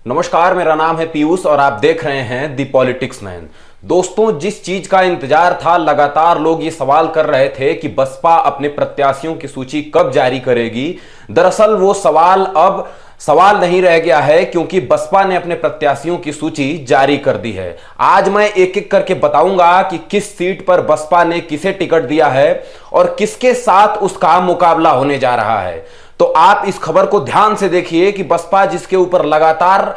नमस्कार, मेरा नाम है पीयूष और आप देख रहे हैं दी पॉलिटिक्स मैन। दोस्तों, जिस चीज का इंतजार था, लगातार लोग ये सवाल कर रहे थे कि बसपा अपने प्रत्याशियों की सूची कब जारी करेगी। दरअसल वो सवाल अब सवाल नहीं रह गया है, क्योंकि बसपा ने अपने प्रत्याशियों की सूची जारी कर दी है। आज मैं एक एक करके बताऊंगा कि किस सीट पर बसपा ने किसे टिकट दिया है और किसके साथ उसका मुकाबला होने जा रहा है। तो आप इस खबर को ध्यान से देखिए कि बसपा, जिसके ऊपर लगातार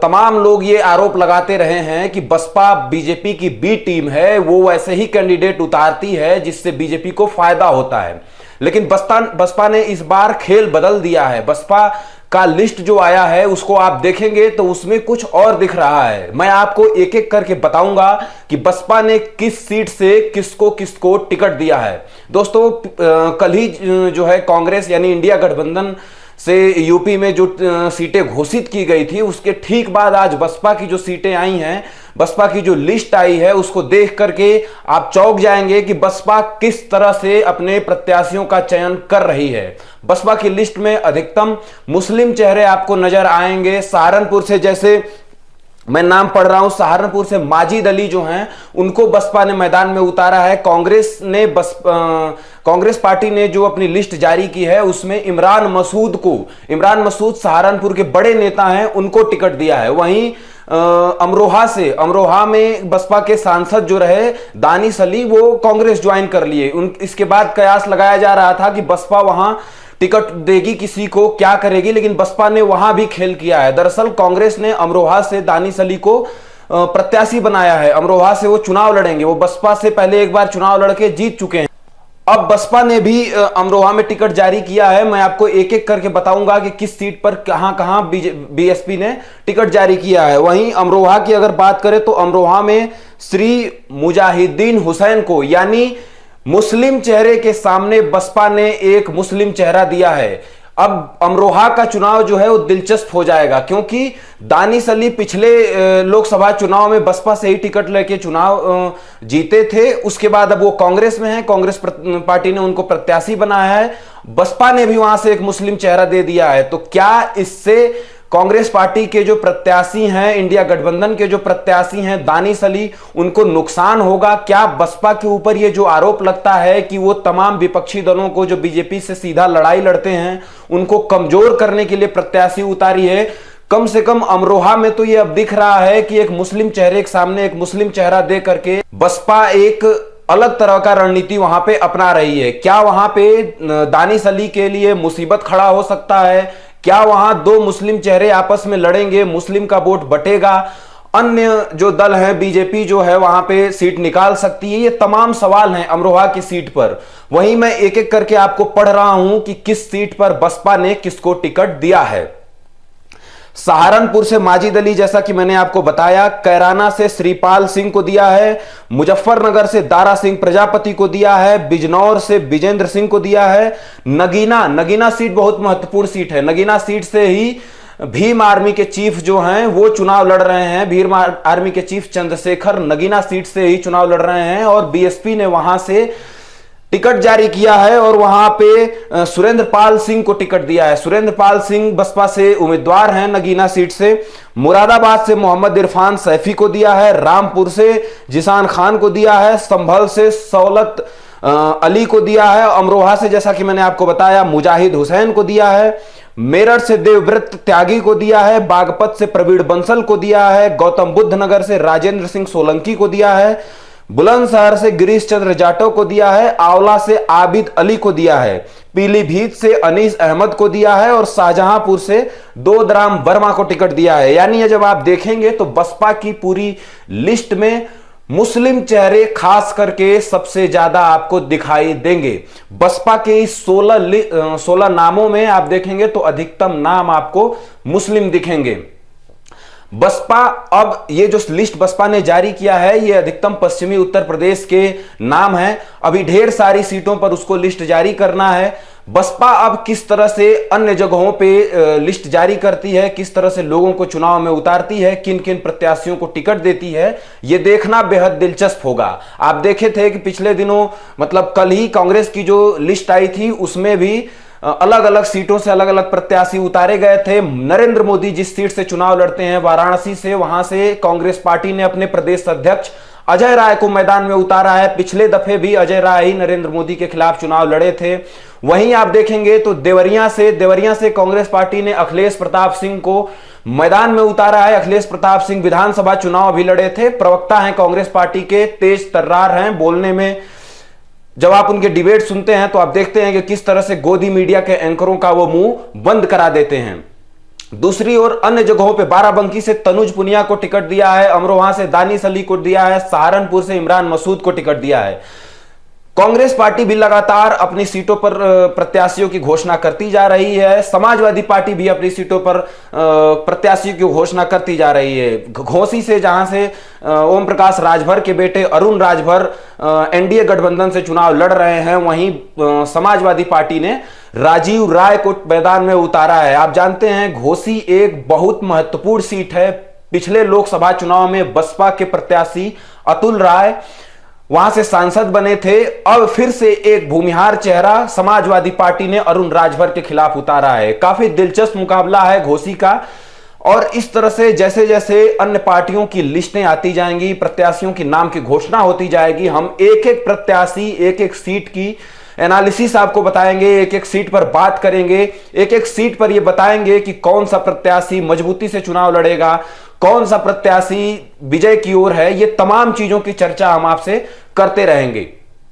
तमाम लोग ये आरोप लगाते रहे हैं कि बसपा बीजेपी की बी टीम है, वो वैसे ही कैंडिडेट उतारती है जिससे बीजेपी को फायदा होता है। लेकिन बसपा ने इस बार खेल बदल दिया है। बसपा का लिस्ट जो आया है उसको आप देखेंगे तो उसमें कुछ और दिख रहा है। मैं आपको एक एक करके बताऊंगा कि बसपा ने किस सीट से किसको किसको टिकट दिया है। दोस्तों, कल ही जो है कांग्रेस यानी इंडिया गठबंधन से यूपी में जो सीटें घोषित की गई थी, उसके ठीक बाद आज बसपा की जो सीटें आई हैं, बसपा की जो लिस्ट आई है, उसको देख करके आप चौंक जाएंगे कि बसपा किस तरह से अपने प्रत्याशियों का चयन कर रही है। बसपा की लिस्ट में अधिकतम मुस्लिम चेहरे आपको नजर आएंगे। सहारनपुर से, जैसे मैं नाम पढ़ रहा हूं, सहारनपुर से माजिद अली जो हैं, उनको बसपा ने मैदान में उतारा है। कांग्रेस पार्टी ने जो अपनी लिस्ट जारी की है उसमें इमरान मसूद सहारनपुर के बड़े नेता हैं, उनको टिकट दिया है। वहीं अमरोहा में बसपा के सांसद जो रहे दानिश अली, वो कांग्रेस ज्वाइन कर लिए। इसके बाद कयास लगाया जा रहा था कि बसपा वहां टिकट देगी किसी को, क्या करेगी, लेकिन बसपा ने वहां भी खेल किया है। दरअसल कांग्रेस ने अमरोहा से दानिश अली को प्रत्याशी बनाया है। अमरोहा से वो चुनाव लड़ेंगे। वो बसपा से पहले एक बार चुनाव लड़के जीत चुके हैं। अब बसपा ने भी अमरोहा में टिकट जारी किया है। मैं आपको एक एक करके बताऊंगा कि किस सीट पर कहां बीएसपी ने टिकट जारी किया है। वहीं अमरोहा की अगर बात करें तो अमरोहा में श्री मुजाहिदीन हुसैन को, यानी मुस्लिम चेहरे के सामने बसपा ने एक मुस्लिम चेहरा दिया है। अब अमरोहा का चुनाव जो है वो दिलचस्प हो जाएगा, क्योंकि दानिश अली पिछले लोकसभा चुनाव में बसपा से ही टिकट लेके चुनाव जीते थे। उसके बाद अब वो कांग्रेस में है, कांग्रेस पार्टी ने उनको प्रत्याशी बनाया है। बसपा ने भी वहां से एक मुस्लिम चेहरा दे दिया है। तो क्या इससे कांग्रेस पार्टी के जो प्रत्याशी हैं, इंडिया गठबंधन के जो प्रत्याशी हैं दानिश अली, उनको नुकसान होगा? क्या बसपा के ऊपर ये जो आरोप लगता है कि वो तमाम विपक्षी दलों को जो बीजेपी से सीधा लड़ाई लड़ते हैं, उनको कमजोर करने के लिए प्रत्याशी उतारी है, कम से कम अमरोहा में तो ये अब दिख रहा है कि एक मुस्लिम चेहरे के सामने एक मुस्लिम चेहरा दे करके बसपा एक अलग तरह का रणनीति वहां पे अपना रही है। क्या वहां पे दानिश अली के लिए मुसीबत खड़ा हो सकता है? क्या वहां दो मुस्लिम चेहरे आपस में लड़ेंगे, मुस्लिम का वोट बटेगा, अन्य जो दल है बीजेपी जो है वहां पे सीट निकाल सकती है? ये तमाम सवाल हैं अमरोहा की सीट पर। वहीं मैं एक एक करके आपको पढ़ रहा हूं कि किस सीट पर बसपा ने किसको टिकट दिया है। सहारनपुर से माजिद अली, जैसा कि मैंने आपको बताया। कैराना से श्रीपाल सिंह को दिया है। मुजफ्फरनगर से दारा सिंह प्रजापति को दिया है। बिजनौर से विजेंद्र सिंह को दिया है। नगीना सीट बहुत महत्वपूर्ण सीट है। नगीना सीट से ही भीम आर्मी के चीफ जो हैं वो चुनाव लड़ रहे हैं। भीम आर्मी के चीफ चंद्रशेखर नगीना सीट से ही चुनाव लड़ रहे हैं और बीएसपी ने वहां से टिकट जारी किया है और वहां पे सुरेंद्र पाल सिंह को टिकट दिया है। सुरेंद्र पाल सिंह बसपा से उम्मीदवार हैं नगीना सीट से। मुरादाबाद से मोहम्मद इरफान सैफी को दिया है। रामपुर से जिसान खान को दिया है। संभल से सौलत अली को दिया है। अमरोहा से, जैसा कि मैंने आपको बताया, मुजाहिद हुसैन को दिया है। मेरठ से देवव्रत त्यागी को दिया है। बागपत से प्रवीण बंसल को दिया है। गौतम बुद्ध नगर से राजेंद्र सिंह सोलंकी को दिया है। बुलंदशहर से गिरीश चंद्र जाटव को दिया है। आंवला से आबिद अली को दिया है। पीलीभीत से अनीस अहमद को दिया है और शाहजहांपुर से दोदराम वर्मा को टिकट दिया है। यानी ये जब आप देखेंगे तो बसपा की पूरी लिस्ट में मुस्लिम चेहरे खास करके सबसे ज्यादा आपको दिखाई देंगे। बसपा के इस 16 नामों में आप देखेंगे तो अधिकतम नाम आपको मुस्लिम दिखेंगे। बसपा, अब ये जो लिस्ट बसपा ने जारी किया है ये अधिकतम पश्चिमी उत्तर प्रदेश के नाम है। अभी ढेर सारी सीटों पर उसको लिस्ट जारी करना है। बसपा अब किस तरह से अन्य जगहों पे लिस्ट जारी करती है, किस तरह से लोगों को चुनाव में उतारती है, किन किन प्रत्याशियों को टिकट देती है, ये देखना बेहद दिलचस्प होगा। आप देखे थे कि पिछले दिनों, मतलब कल ही कांग्रेस की जो लिस्ट आई थी उसमें भी अलग अलग सीटों से अलग अलग प्रत्याशी उतारे गए थे। नरेंद्र मोदी जिस सीट से चुनाव लड़ते हैं वाराणसी से, वहां से कांग्रेस पार्टी ने अपने प्रदेश अध्यक्ष अजय राय को मैदान में उतारा है। पिछले दफे भी अजय राय ही नरेंद्र मोदी के खिलाफ चुनाव लड़े थे। वहीं आप देखेंगे तो देवरिया से कांग्रेस पार्टी ने अखिलेश प्रताप सिंह को मैदान में उतारा है। अखिलेश प्रताप सिंह विधानसभा चुनाव भी लड़े थे, प्रवक्ता हैं कांग्रेस पार्टी के, तेज तर्रार हैं बोलने में। जब आप उनके डिबेट सुनते हैं तो आप देखते हैं कि किस तरह से गोदी मीडिया के एंकरों का वो मुंह बंद करा देते हैं। दूसरी ओर अन्य जगहों पे बाराबंकी से तनुज पुनिया को टिकट दिया है, अमरोहा से दानिश अली को दिया है, सहारनपुर से इमरान मसूद को टिकट दिया है। कांग्रेस पार्टी भी लगातार अपनी सीटों पर प्रत्याशियों की घोषणा करती जा रही है। समाजवादी पार्टी भी अपनी सीटों पर प्रत्याशियों की घोषणा करती जा रही है। घोसी से, जहां से ओम प्रकाश राजभर के बेटे अरुण राजभर एनडीए गठबंधन से चुनाव लड़ रहे हैं, वहीं समाजवादी पार्टी ने राजीव राय को मैदान में उतारा है। आप जानते हैं घोसी एक बहुत महत्वपूर्ण सीट है। पिछले लोकसभा चुनाव में बसपा के प्रत्याशी अतुल राय वहां से सांसद बने थे। अब फिर से एक भूमिहार चेहरा समाजवादी पार्टी ने अरुण राजभर के खिलाफ उतारा है। काफी दिलचस्प मुकाबला है घोसी का। और इस तरह से जैसे जैसे अन्य पार्टियों की लिस्टें आती जाएंगी, प्रत्याशियों के नाम की घोषणा होती जाएगी, हम एक एक प्रत्याशी, एक एक सीट की एनालिसिस आपको बताएंगे, एक एक सीट पर बात करेंगे, एक एक सीट पर यह बताएंगे कि कौन सा प्रत्याशी मजबूती से चुनाव लड़ेगा, कौन सा प्रत्याशी विजय की ओर है। ये तमाम चीजों की चर्चा हम आपसे करते रहेंगे।